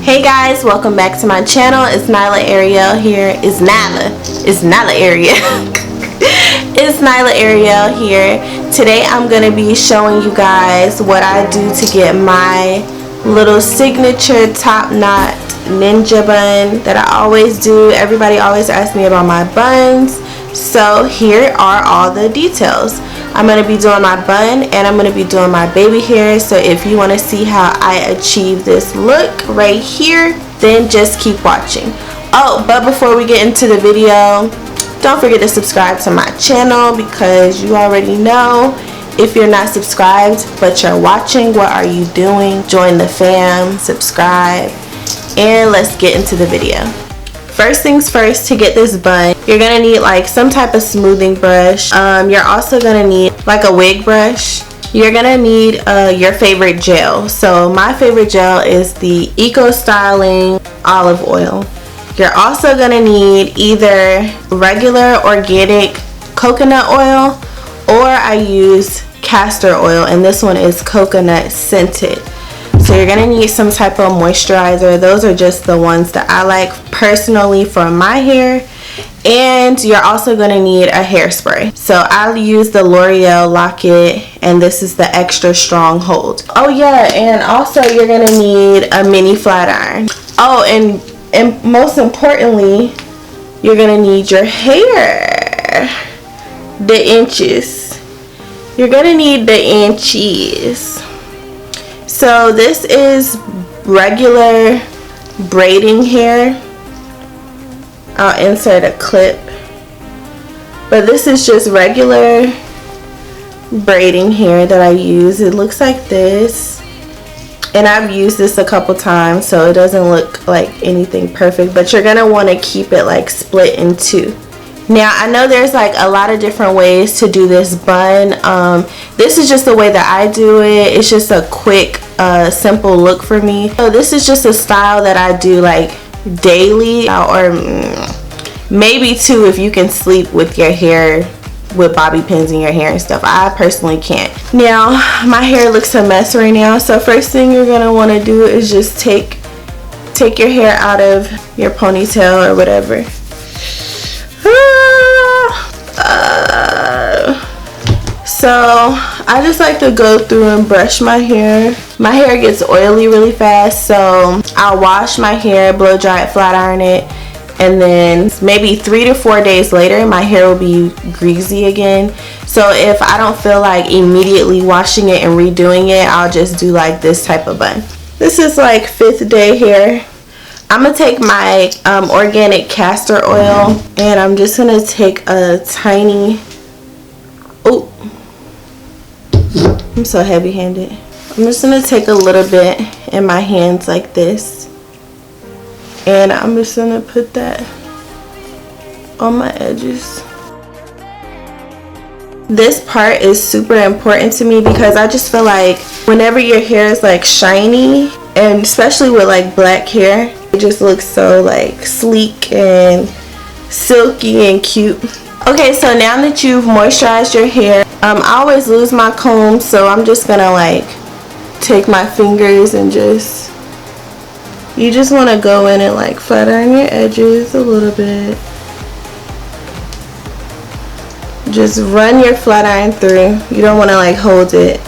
Hey guys, welcome back to my channel. It's NYLAH Ariel here. It's NYLAH Ariel. It's NYLAH Ariel here. Today I'm going to be showing you guys what I do to get my little signature top knot ninja bun that I always do. Everybody always asks me about my buns. So here are all the details. I'm going to be doing my bun and I'm going to be doing my baby hair. So if you want to see how I achieve this look right here, then just keep watching. Oh, but before we get into the video, don't forget to subscribe to my channel because you already know, if you're not subscribed but you're watching, what are you doing? Join the fam, subscribe, and let's get into the video. First things first, to get this bun, you're gonna need like some type of smoothing brush. You're also gonna need like a wig brush. You're gonna need your favorite gel. So my favorite gel is the Eco Styling olive oil. You're also gonna need either regular organic coconut oil, or I use castor oil, and this one is coconut scented. So you're gonna need some type of moisturizer. Those are just the ones that I like personally for my hair. And you're also gonna need a hairspray. So I'll use the L'Oreal Lock-It, and this is the extra strong hold. Oh yeah, and also you're gonna need a mini flat iron. Oh, and most importantly, you're gonna need your hair, the inches. You're gonna need the inches. So this is regular braiding hair. I'll insert a clip, but this is just regular braiding hair that I use. It looks like this, and I've used this a couple times, so it doesn't look like anything perfect, but you're gonna want to keep it like split in two. Now I know there's like a lot of different ways to do this bun. This is just the way that I do it. It's just a quick simple look for me. So this is just a style that I do like daily, or maybe two if you can sleep with your hair with bobby pins in your hair and stuff. I personally can't. Now my hair looks a mess right now, so first thing you're gonna want to do is just take your hair out of your ponytail or whatever. So I just like to go through and brush my hair. My hair gets oily really fast, so I'll wash my hair, blow dry it, flat iron it, and then maybe 3 to 4 days later my hair will be greasy again. So if I don't feel like immediately washing it and redoing it, I'll just do like this type of bun. This is like 5th day hair. I'm gonna take my organic castor oil, and I'm just gonna take a tiny, oh, I'm so heavy-handed. I'm just gonna take a little bit in my hands like this, and I'm just gonna put that on my edges. This part is super important to me because I just feel like whenever your hair is like shiny, and especially with like black hair, it just looks so like sleek and silky and cute. Okay, so now that you've moisturized your hair, I always lose my comb, so I'm just gonna like take my fingers and you just want to go in and like flat iron your edges a little bit. Just run your flat iron through. You don't want to like hold it.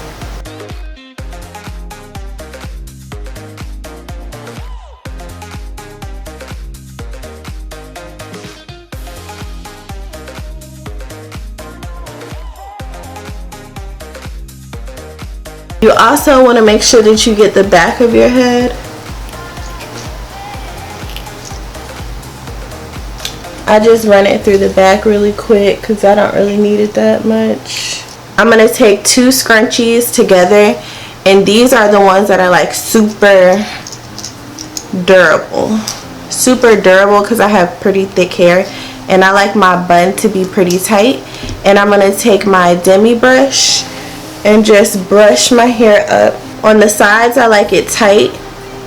You also want to make sure that you get the back of your head. I just run it through the back really quick because I don't really need it that much. I'm going to take 2 scrunchies together, and these are the ones that are like super durable. Super durable because I have pretty thick hair and I like my bun to be pretty tight. And I'm going to take my Demi Brush and just brush my hair up. On the sides I like it tight,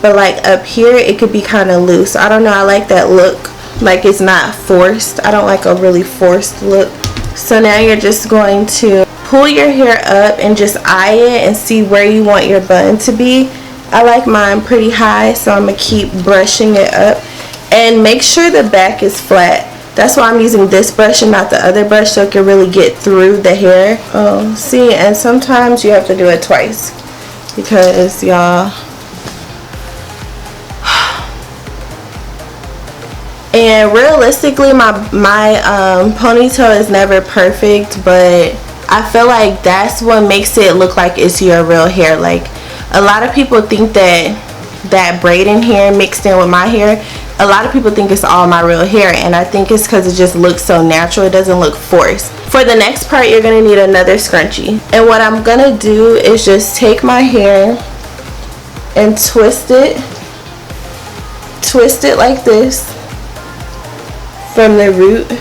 but like up here it could be kind of loose. I don't know, I like that look, like it's not forced. I don't like a really forced look. So now you're just going to pull your hair up and just eye it and see where you want your bun to be. I like mine pretty high, so I'm gonna keep brushing it up. And make sure the back is flat. That's why I'm using this brush and not the other brush, so it can really get through the hair. Oh, see, and sometimes you have to do it twice because y'all. And realistically, my ponytail is never perfect, but I feel like that's what makes it look like it's your real hair. Like, a lot of people think that braiding hair mixed in with my hair, a lot of people think it's all my real hair, and I think it's because it just looks so natural. It doesn't look forced. For the next part, you're going to need another scrunchie. And what I'm going to do is just take my hair and twist it like this from the root.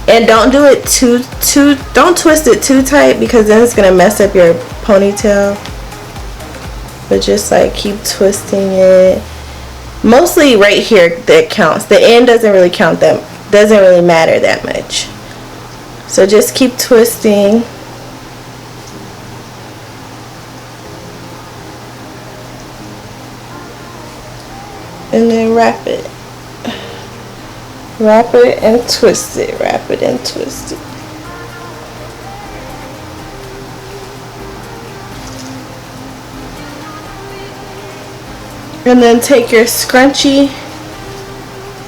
And don't do it don't twist it too tight, because then it's gonna mess up your ponytail. But just like keep twisting it. Mostly right here that counts. The end doesn't really count, that doesn't really matter that much. So just keep twisting. And then wrap it. Wrap it and twist it. Wrap it and twist it. And then take your scrunchie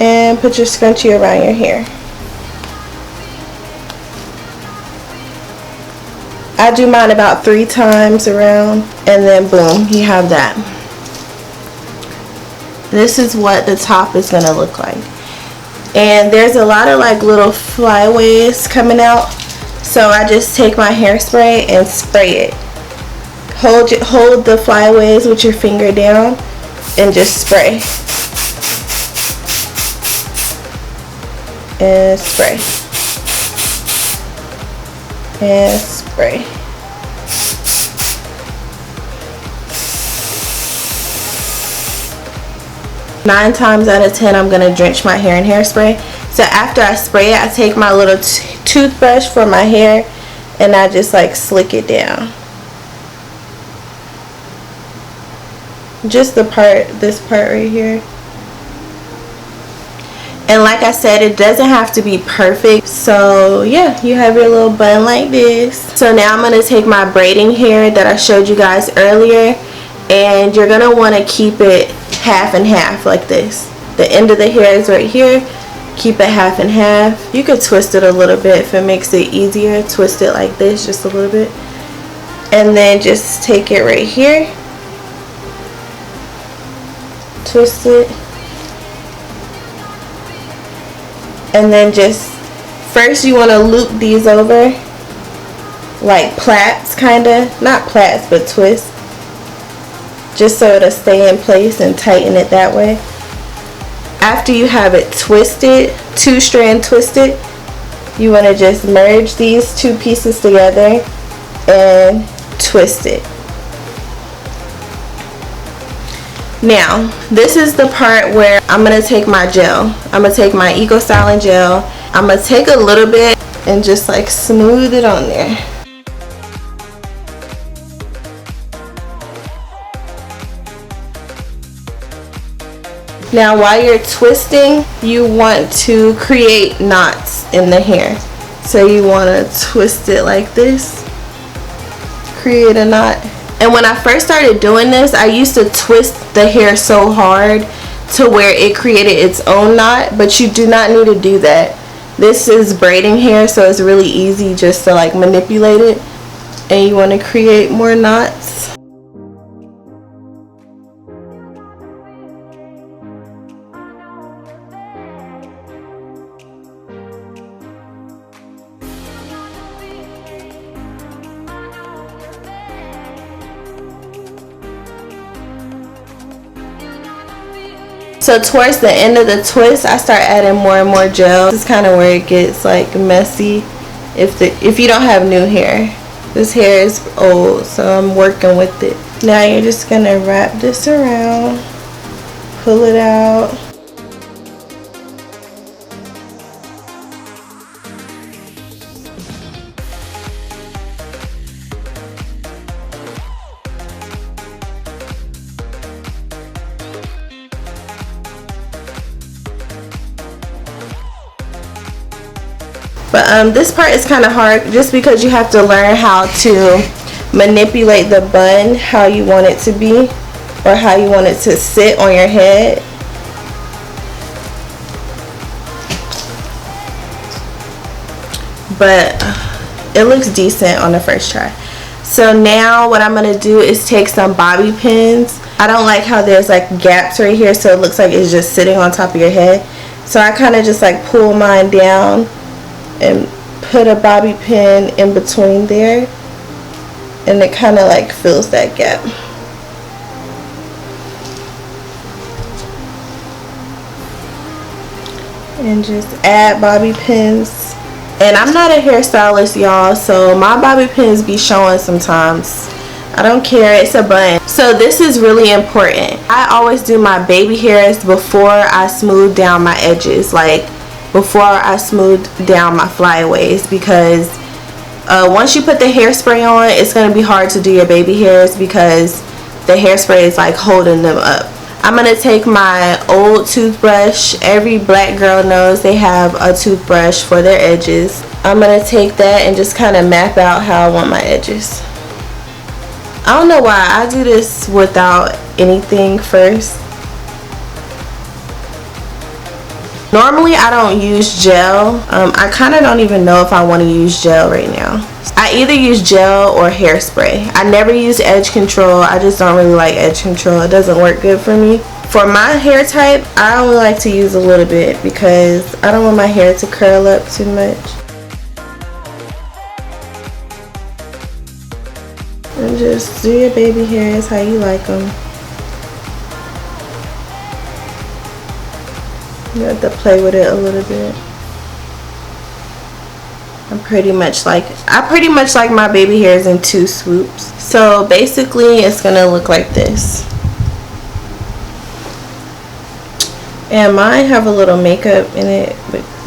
and put your scrunchie around your hair. I do mine about 3 times around, and then boom, you have that. This is what the top is going to look like. And there's a lot of like little flyaways coming out, so I just take my hairspray and spray it. Hold the flyaways with your finger down and just spray. And spray. And spray. Nine times out of 10, I'm gonna drench my hair in hairspray. So after I spray it, I take my little toothbrush for my hair and I just like slick it down. Just this part right here. And like I said, it doesn't have to be perfect. So yeah, you have your little bun like this. So now I'm gonna take my braiding hair that I showed you guys earlier, and you're gonna wanna keep it half and half like this. The end of the hair is right here. Keep it half and half. You could twist it a little bit if it makes it easier. Twist it like this just a little bit. And then just take it right here. Twist it. And then just, first you want to loop these over. Like plaits kinda. Not plaits, but twist. Just so it'll stay in place and tighten it that way. After you have it twisted, 2-strand twisted, you want to just merge these 2 pieces together and twist it. Now, this is the part where I'm going to take my gel. I'm going to take my Eco Styling gel. I'm going to take a little bit and just like smooth it on there. Now while you're twisting, you want to create knots in the hair. So you want to twist it like this, create a knot. And when I first started doing this, I used to twist the hair so hard to where it created its own knot, but you do not need to do that. This is braiding hair, so it's really easy just to like manipulate it. And you want to create more knots. So towards the end of the twist, I start adding more and more gel. This is kind of where it gets like messy if you don't have new hair. This hair is old, so I'm working with it. Now you're just gonna wrap this around, pull it out. But this part is kind of hard just because you have to learn how to manipulate the bun how you want it to be, or how you want it to sit on your head. But it looks decent on the first try. So now what I'm going to do is take some bobby pins. I don't like how there's like gaps right here, so it looks like it's just sitting on top of your head. So I kind of just like pull mine down and put a bobby pin in between there, and it kind of like fills that gap. And just add bobby pins. And I'm not a hairstylist, y'all, so my bobby pins be showing sometimes. I don't care, it's a bun. So this is really important. I always do my baby hairs before I smooth down my edges, like before I smooth down my flyaways, because once you put the hairspray on, it's going to be hard to do your baby hairs because the hairspray is like holding them up. I'm going to take my old toothbrush. Every black girl knows they have a toothbrush for their edges. I'm going to take that and just kind of map out how I want my edges. I don't know why I do this without anything first. Normally I don't use gel. I kind of don't even know if I want to use gel right now. I either use gel or hairspray. I never use edge control. I just don't really like edge control. It doesn't work good for me. For my hair type, I only like to use a little bit because I don't want my hair to curl up too much. And just do your baby hairs how you like them. You have to play with it a little bit. I pretty much like my baby hairs in 2 swoops. So basically it's gonna look like this. And mine have a little makeup in it,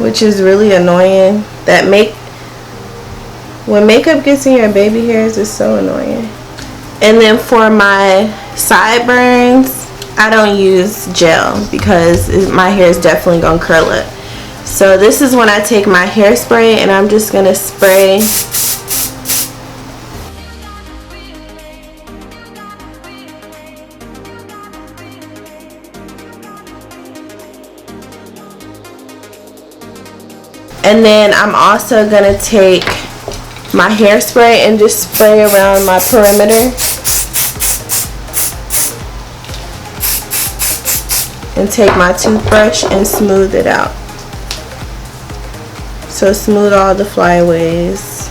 which is really annoying. When makeup gets in your baby hairs, it's so annoying. And then for my sideburns, I don't use gel because my hair is definitely gonna curl up. So this is when I take my hairspray and I'm just gonna spray and then I'm also gonna take my hairspray and just spray around my perimeter and take my toothbrush and smooth it out. So smooth all the flyaways.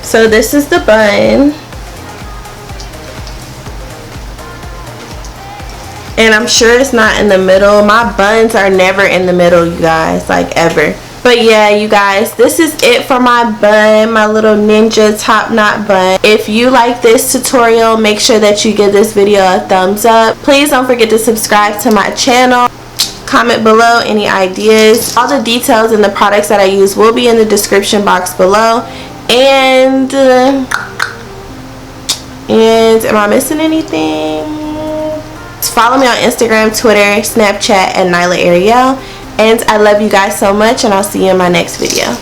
So this is the bun. And I'm sure it's not in the middle. My buns are never in the middle, you guys, like ever. But yeah, you guys, this is it for my bun, my little ninja top knot bun. If you like this tutorial, make sure that you give this video a thumbs up. Please don't forget to subscribe to my channel. Comment below any ideas. All the details and the products that I use will be in the description box below. And am I missing anything? Follow me on Instagram, Twitter, Snapchat at NYLAH ARIEL. And I love you guys so much, and I'll see you in my next video.